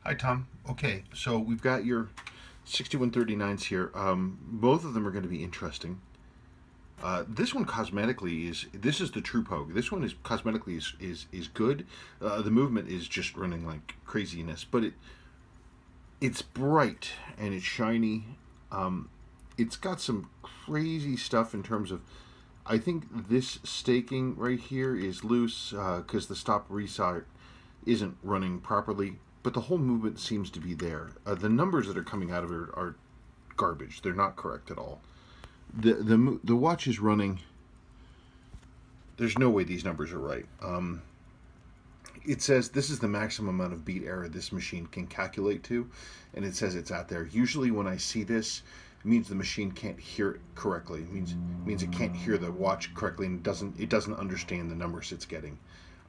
Hi, Tom. Okay, so we've got your 6139s here. Both of them are going to be interesting. This one cosmetically this is the True Pogue. This one is cosmetically is good. The movement is just running like craziness, but it's bright and it's shiny. It's got some crazy stuff in terms of. I think this staking right here is loose because the stop restart isn't running properly, but the whole movement seems to be there. The numbers that are coming out of it are garbage. They're not correct at all. The watch is running. There's no way these numbers are right. It says this is the maximum amount of beat error this machine can calculate to, and it says it's out there. Usually, when I see this, it means the machine can't hear it correctly. It means it can't hear the watch correctly and it doesn't understand the numbers it's getting.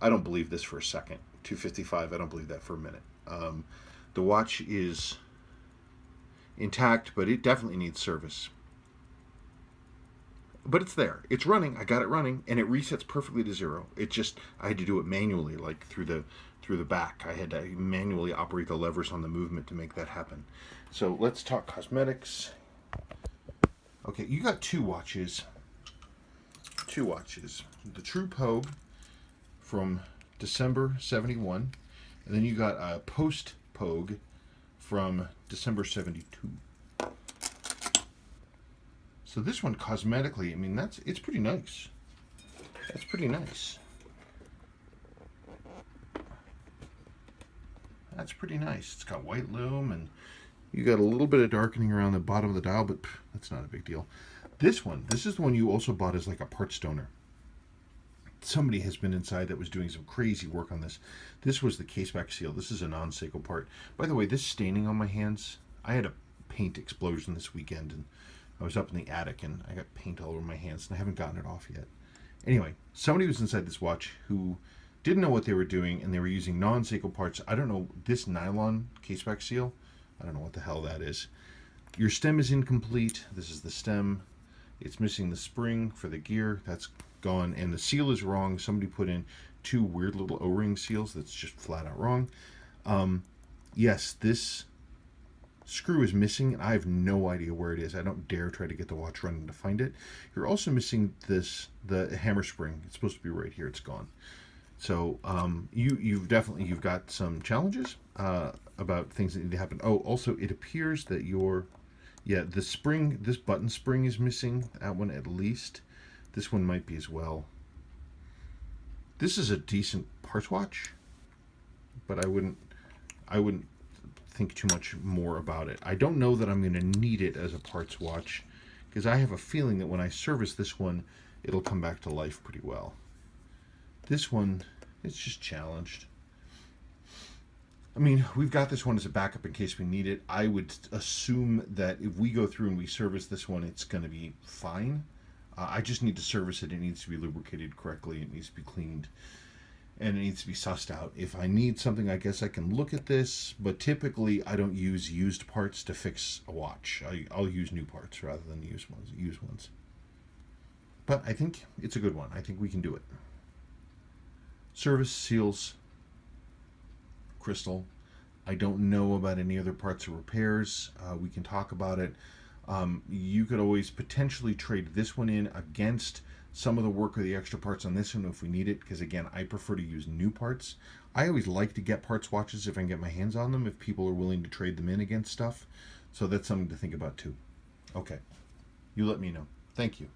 I don't believe this for a second. 255. I don't believe that for a minute. The watch is intact, but it definitely needs service. But it's there. It's running. I got it running, and it resets perfectly to zero. It just I had to do it manually, like through the back. I had to manually operate the levers on the movement to make that happen. So let's talk cosmetics. Okay, you got two watches. Two watches. The True Pogue from December 71, and then you got a Post Pogue from December 72. So this one cosmetically, I mean it's pretty nice. That's pretty nice. That's pretty nice. It's got white loom and you got a little bit of darkening around the bottom of the dial, but that's not a big deal. This is the one you also bought as like a parts donor. Somebody has been inside that was doing some crazy work on this. This was the case back seal. This is a non-Seiko part. By the way, this staining on my hands, I had a paint explosion this weekend, and I was up in the attic, and I got paint all over my hands, and I haven't gotten it off yet. Anyway, somebody was inside this watch who didn't know what they were doing, and they were using non-Seiko parts. I don't know, this nylon case back seal, I don't know what the hell that is. Your stem is incomplete. This is the stem. It's missing the spring for the gear. That's gone. And the seal is wrong. Somebody put in two weird little O-ring seals. That's just flat out wrong. Yes, this screw is missing, and I have no idea where it is. I don't dare try to get the watch running to find it. You're also missing the hammer spring. It's supposed to be right here. It's gone. So you've got some challenges about things that need to happen. Oh, also it appears that this button spring is missing. That one at least. This one might be as well. This is a decent parts watch, but I wouldn't think too much more about it. I don't know that I'm going to need it as a parts watch because I have a feeling that when I service this one, it'll come back to life pretty well. This one, it's just challenged. I mean, we've got this one as a backup in case we need it. I would assume that if we go through and we service this one, it's going to be fine. I just need to service it. It needs to be lubricated correctly. It needs to be cleaned. And it needs to be sussed out. If I need something, I guess I can look at this. But typically, I don't use used parts to fix a watch. I'll use new parts rather than used ones. But I think it's a good one. I think we can do it. Service seals, crystal. I don't know about any other parts or repairs. We can talk about it. You could always potentially trade this one in against some of the work or the extra parts on this one if we need it, because again, I prefer to use new parts. I always like to get parts watches if I can get my hands on them, if people are willing to trade them in against stuff. So that's something to think about too. Okay, you let me know. Thank you.